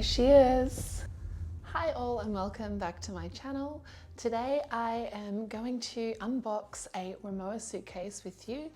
she is. Hi all and welcome back to my channel. Today I am going to unbox a Rimowa suitcase with you.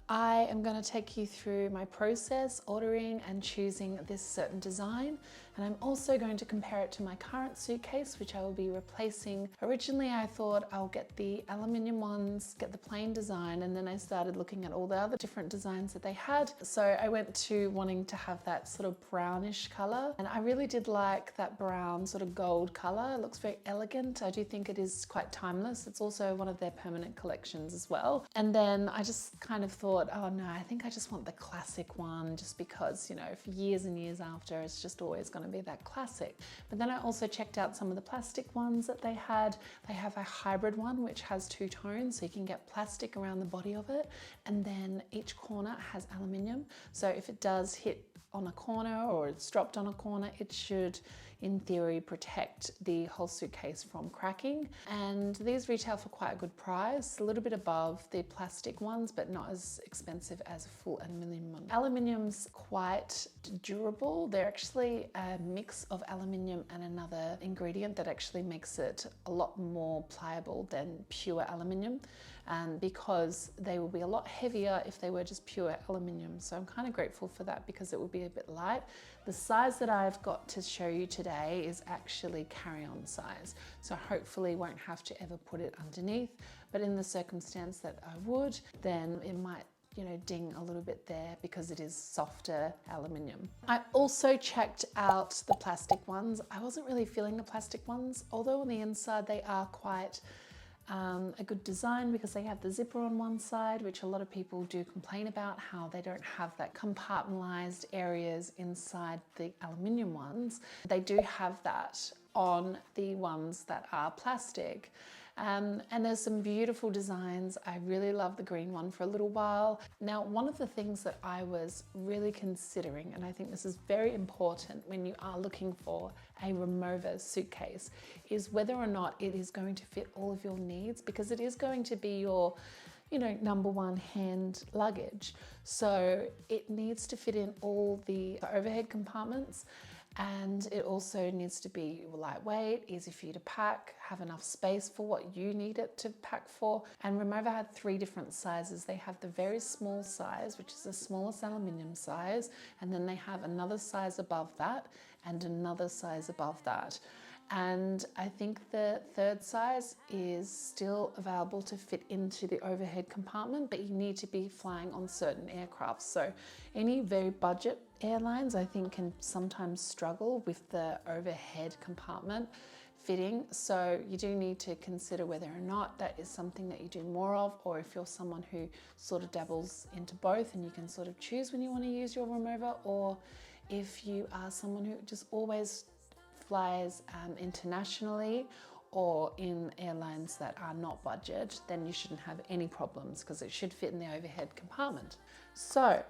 I am going to take you through my process ordering and choosing this certain design, and I'm also going to compare it to my current suitcase, which I will be replacing. Originally I thought I'll get the aluminium ones, get the plain design, and then I started looking at all the other different designs that they had. So I went to wanting to have that sort of brownish color, and I really did like that brown sort of gold color. It looks very elegant. I do think it is quite timeless. It's also one of their permanent collections as well. And then I just kind of thought, oh no, I think I just want the classic one, just because, you know, for years and years after, it's just always going to be that classic. But then I also checked out some of the plastic ones that they had. They have a hybrid one which has two tones, so you can get plastic around the body of it, and then each corner has aluminium. So if it does hit on a corner or it's dropped on a corner, it should in theory protect the whole suitcase from cracking. And these retail for quite a good price, a little bit above the plastic ones, but not as expensive as a full aluminium one. Aluminium's quite durable. They're actually a mix of aluminium and another ingredient that actually makes it a lot more pliable than pure aluminium, because they will be a lot heavier if they were just pure aluminium. So I'm kind of grateful for that because it would be a bit light. The size that I've got to show you today is actually carry-on size, so hopefully won't have to ever put it underneath, but in the circumstance that I would, then it might, you know, ding a little bit there because it is softer aluminium. I also checked out the plastic ones. I wasn't really feeling the plastic ones, although on the inside they are quite a good design because they have the zipper on one side, which a lot of people do complain about, how they don't have that compartmentalized areas inside the aluminium ones. They do have that on the ones that are plastic. And there's some beautiful designs. I really love the green one for a little while. Now, one of the things that I was really considering, and I think this is very important when you are looking for a Rimowa suitcase, is whether or not it is going to fit all of your needs, because it is going to be your, you know, number one hand luggage. So it needs to fit in all the overhead compartments. And it also needs to be lightweight, easy for you to pack, have enough space for what you need it to pack for. And Rimowa had three different sizes. They have the very small size, which is the smallest aluminium size, and then they have another size above that and another size above that. And I think the third size is still available to fit into the overhead compartment, but you need to be flying on certain aircraft. So any very budget airlines, I think, can sometimes struggle with the overhead compartment fitting. So you do need to consider whether or not that is something that you do more of, or if you're someone who sort of dabbles into both and you can sort of choose when you want to use your Rimowa, or if you are someone who just always flies internationally or in airlines that are not budget, then you shouldn't have any problems because it should fit in the overhead compartment. So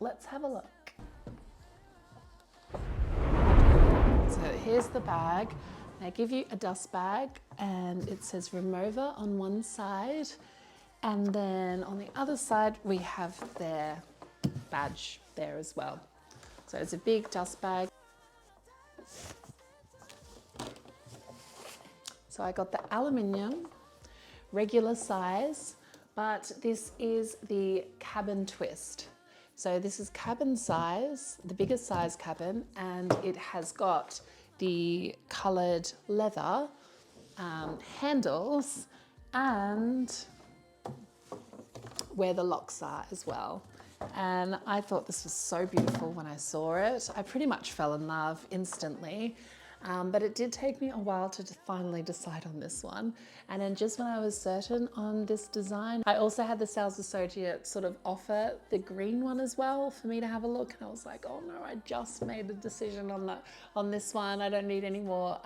let's have a look. So here's the bag. They give you a dust bag and it says Rimowa on one side, and then on the other side we have their badge there as well. So it's a big dust bag. So I got the aluminium, regular size, but this is the cabin twist. So this is cabin size, the biggest size cabin, and it has got the colored leather handles and where the locks are as well. And I thought this was so beautiful when I saw it. I pretty much fell in love instantly. But it did take me a while to finally decide on this one. And then just when I was certain on this design, I also had the sales associate sort of offer the green one as well for me to have a look. And I was like, oh no, I just made a decision on this one. I don't need any more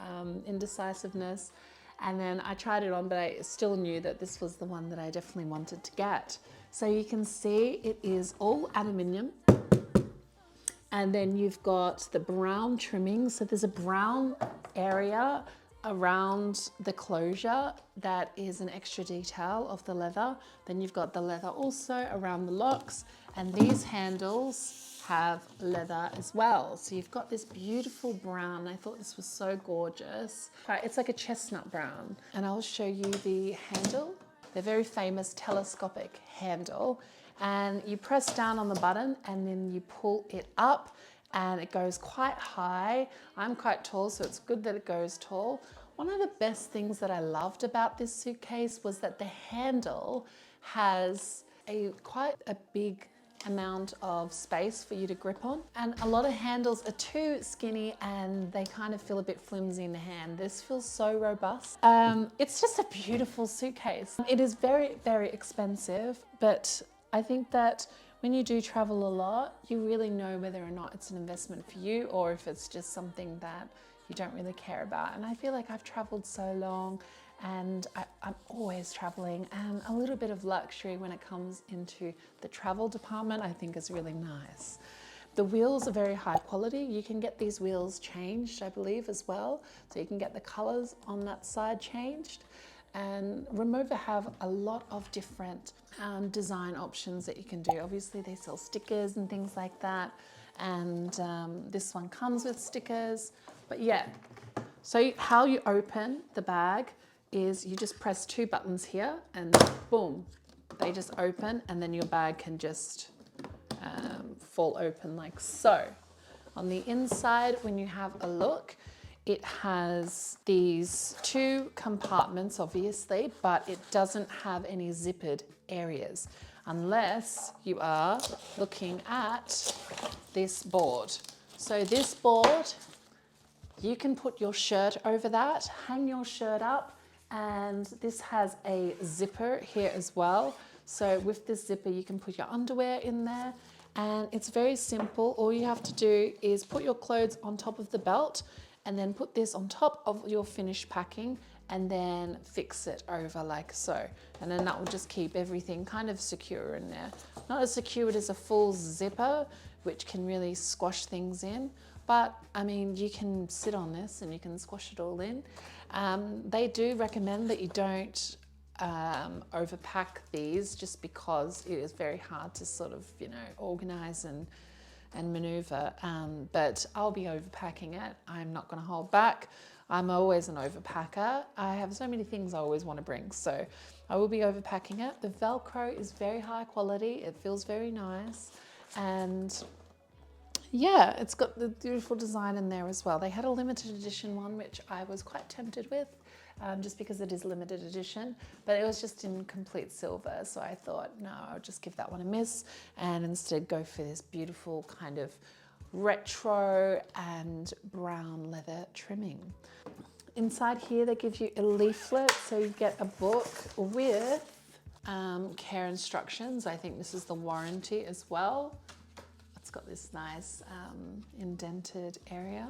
indecisiveness. And then I tried it on, but I still knew that this was the one that I definitely wanted to get. So you can see it is all aluminium. And then you've got the brown trimming. So there's a brown area around the closure that is an extra detail of the leather. Then you've got the leather also around the locks, and these handles have leather as well. So you've got this beautiful brown. I thought this was so gorgeous. It's like a chestnut brown. And I'll show you the handle. The very famous telescopic handle. And you press down on the button and then you pull it up and it goes quite high. I'm quite tall, so it's good that it goes tall. One of the best things that I loved about this suitcase was that the handle has quite a big amount of space for you to grip on. And a lot of handles are too skinny and they kind of feel a bit flimsy in the hand. This feels so robust. It's just a beautiful suitcase. It is very, very expensive, but I think that when you do travel a lot, you really know whether or not it's an investment for you or if it's just something that you don't really care about. And I feel like I've traveled so long and I'm always traveling, and a little bit of luxury when it comes into the travel department I think is really nice. The wheels are very high quality. You can get these wheels changed, I believe, as well. So you can get the colors on that side changed. And Rimowa have a lot of different design options that you can do. Obviously they sell stickers and things like that. And this one comes with stickers, but yeah. So how you open the bag is you just press 2 buttons here and boom, they just open, and then your bag can just fall open like so. On the inside, when you have a look, it has these 2 compartments, obviously, but it doesn't have any zippered areas unless you are looking at this board. So this board, you can put your shirt over that, hang your shirt up, and this has a zipper here as well. So with this zipper, you can put your underwear in there, and it's very simple. All you have to do is put your clothes on top of the belt and then put this on top of your finished packing and then fix it over like so. And then that will just keep everything kind of secure in there. Not as secure as a full zipper, which can really squash things in. But I mean, you can sit on this and you can squash it all in. They do recommend that you don't overpack these, just because it is very hard to sort of, you know, organize and maneuver, but I'll be overpacking it. I'm not going to hold back. I'm always an overpacker. I have so many things I always want to bring, so I will be overpacking it. The Velcro is very high quality. It feels very nice, and yeah, it's got the beautiful design in there as well. They had a limited edition one, which I was quite tempted with, just because it is limited edition, but it was just in complete silver. So I thought, no, I'll just give that one a miss and instead go for this beautiful kind of retro and brown leather trimming. Inside here, they give you a leaflet. So you get a book with care instructions. I think this is the warranty as well. It's got this nice indented area,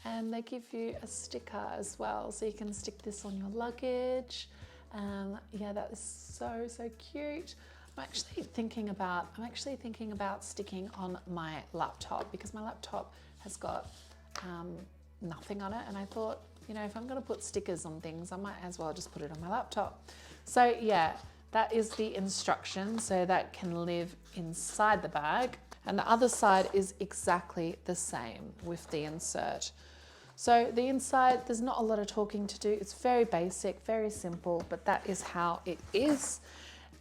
and they give you a sticker as well, so you can stick this on your luggage. Yeah, that is so, so cute. I'm actually thinking about sticking on my laptop, because my laptop has got nothing on it, and I thought, you know, if I'm going to put stickers on things, I might as well just put it on my laptop. So yeah, that is the instruction, so that can live inside the bag. And the other side is exactly the same with the insert. So the inside, there's not a lot of talking to do. It's very basic, very simple, but that is how it is.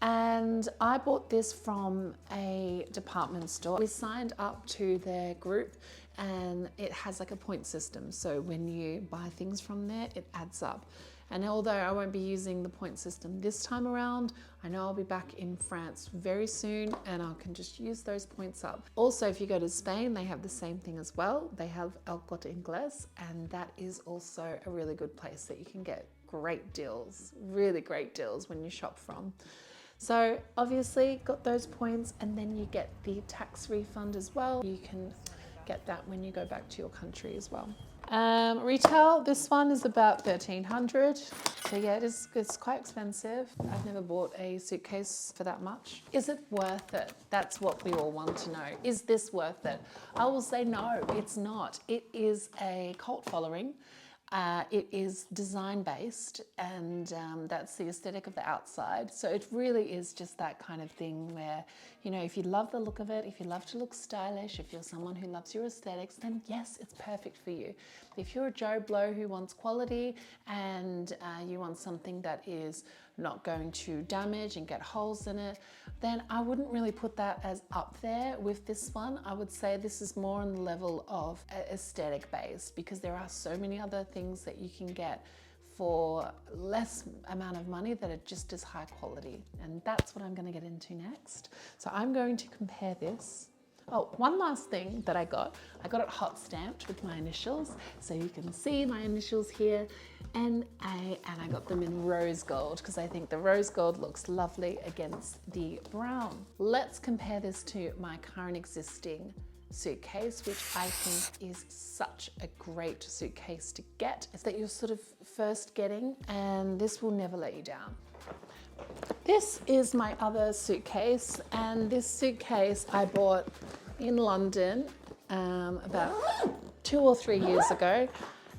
And I bought this from a department store. We signed up to their group, and it has like a point system. So when you buy things from there, it adds up. And although I won't be using the point system this time around, I know I'll be back in France very soon, and I can just use those points up. Also, if you go to Spain, they have the same thing as well. They have El Corte Inglés, and that is also a really good place that you can get great deals, really great deals when you shop from. So obviously got those points, and then you get the tax refund as well. You can get that when you go back to your country as well. Retail, this one is about 1,300. So yeah, it's quite expensive. I've never bought a suitcase for that much. Is it worth it? That's what we all want to know. Is this worth it? I will say no, it's not. It is a cult following. It is design based, and that's the aesthetic of the outside. So it really is just that kind of thing where, you know, if you love the look of it, if you love to look stylish, if you're someone who loves your aesthetics, then yes, it's perfect for you. If you're a Joe Blow who wants quality and you want something that is not going to damage and get holes in it, then I wouldn't really put that as up there with this one. I would say this is more on the level of aesthetic base, because there are so many other things that you can get for less amount of money that are just as high quality. And that's what I'm going to get into next. So I'm going to compare this. Oh, one last thing that I got it hot stamped with my initials. So you can see my initials here, NA, and I got them in rose gold because I think the rose gold looks lovely against the brown. Let's compare this to my current existing suitcase, which I think is such a great suitcase to get. It's that you're sort of first getting, and this will never let you down. This is my other suitcase, and this suitcase I bought in London about 2 or 3 years ago,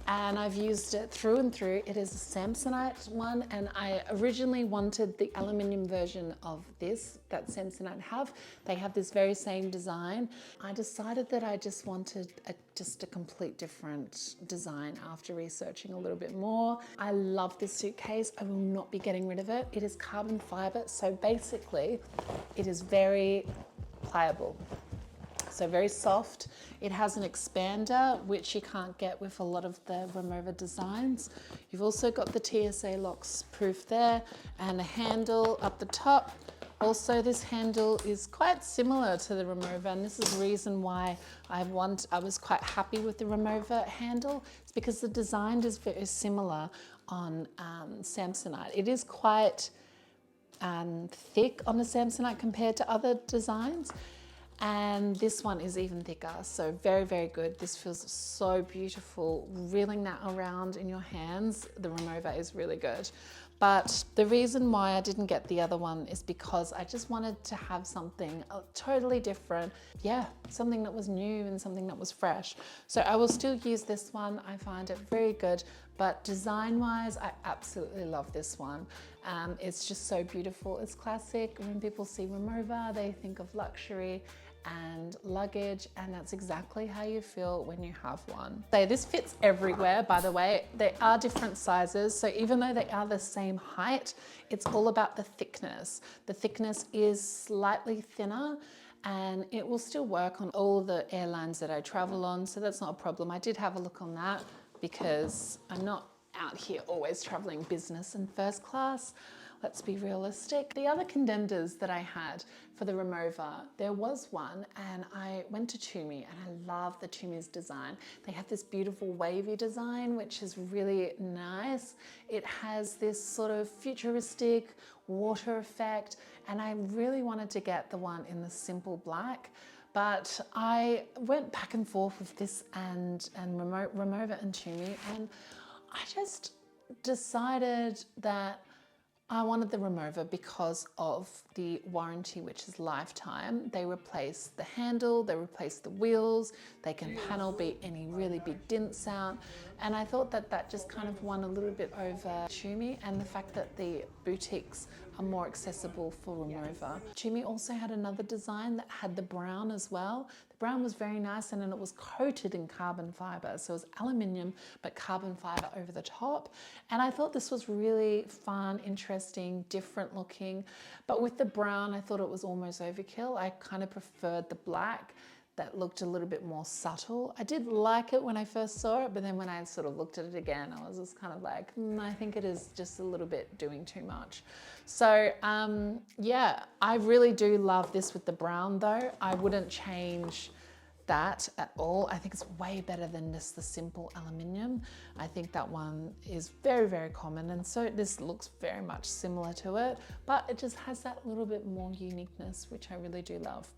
and I've used it through and through. It is a Samsonite one, and I originally wanted the aluminium version of this that Samsonite have. They have this very same design. I decided that I just wanted just a complete different design after researching a little bit more. I love this suitcase. I will not be getting rid of it. It is carbon fiber, so basically it is very pliable. So very soft. It has an expander, which you can't get with a lot of the Rimowa designs. You've also got the TSA locks proof there, and a handle up the top. Also, this handle is quite similar to the Rimowa, and this is the reason why I was quite happy with the Rimowa handle. It's because the design is very similar on Samsonite. It is quite thick on the Samsonite compared to other designs. And this one is even thicker, so very, very good. This feels so beautiful. Reeling that around in your hands, the Rimowa is really good. But the reason why I didn't get the other one is because I just wanted to have something totally different. Yeah, something that was new and something that was fresh. So I will still use this one. I find it very good, but design-wise, I absolutely love this one. It's just so beautiful. It's classic. When people see Rimowa, they think of luxury and luggage, and that's exactly how you feel when you have one. So this fits everywhere, by the way. They are different sizes, so even though they are the same height, it's all about the thickness. The thickness is slightly thinner, and it will still work on all the airlines that I travel on, so that's not a problem. I did have a look on that because I'm not out here always traveling business and first class. Let's be realistic. The other contenders that I had for the Rimowa, there was one, and I went to Tumi, and I love the Tumi's design. They have this beautiful wavy design, which is really nice. It has this sort of futuristic water effect, and I really wanted to get the one in the simple black. But I went back and forth with this and Rimowa and Tumi, and I just decided that I wanted the Rimowa because of the warranty, which is lifetime. They replace the handle, they replace the wheels, they can panel beat any really big dents out. And I thought that that just kind of won a little bit over Tumi, and the fact that the boutiques are more accessible for Rimowa. Tumi also had another design that had the brown as well. The brown was very nice, and then it was coated in carbon fiber. So it was aluminium, but carbon fiber over the top. And I thought this was really fun, interesting, different looking. But with the brown, I thought it was almost overkill. I kind of preferred the black that looked a little bit more subtle. I did like it when I first saw it, but then when I sort of looked at it again, I was just kind of like, I think it is just a little bit doing too much. So yeah, I really do love this with the brown though. I wouldn't change that at all. I think it's way better than just the simple aluminium. I think that one is very, very common, and so this looks very much similar to it, but it just has that little bit more uniqueness, which I really do love.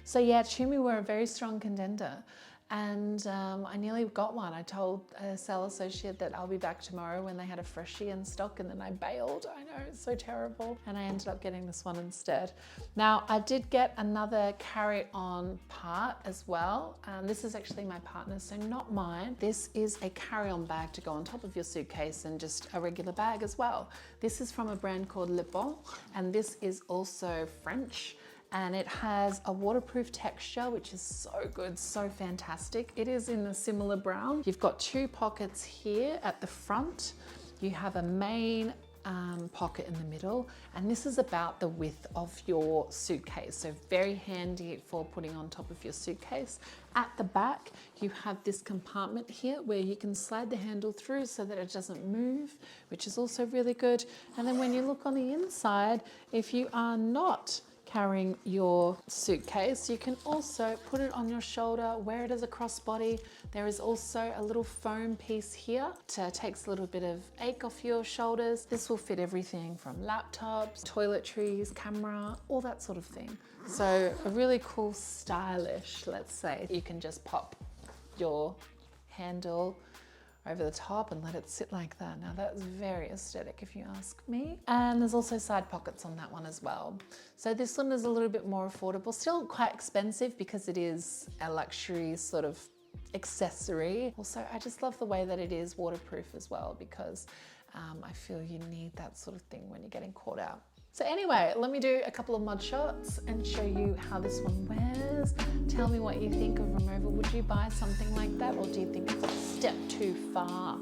So yeah, Tumi were a very strong contender, and I nearly got one. I told a sales associate that I'll be back tomorrow when they had a freshie in stock, and then I bailed. I know, it's so terrible. And I ended up getting this one instead. Now, I did get another carry-on part as well. This is actually my partner's, so not mine. This is a carry-on bag to go on top of your suitcase and just a regular bag as well. This is from a brand called Le Bon, and this is also French. And it has a waterproof texture, which is so good, so fantastic. It is in a similar brown. You've got 2 pockets here at the front. You have a main pocket in the middle, and this is about the width of your suitcase, so very handy for putting on top of your suitcase. At the back, you have this compartment here where you can slide the handle through so that it doesn't move, which is also really good. And then when you look on the inside, if you are not carrying your suitcase, you can also put it on your shoulder, wear it as a crossbody. There is also a little foam piece here that takes a little bit of ache off your shoulders. This will fit everything from laptops, toiletries, camera, all that sort of thing. So a really cool, stylish, let's say. You can just pop your handle over the top and let it sit like that. Now that's very aesthetic if you ask me. And there's also side pockets on that one as well. So this one is a little bit more affordable, still quite expensive because it is a luxury sort of accessory. Also, I just love the way that it is waterproof as well, because I feel you need that sort of thing when you're getting caught out. So anyway, let me do a couple of mud shots and show you how this one wears. Tell me what you think of Rimowa. Would you buy something like that, or do you think it's a step too far?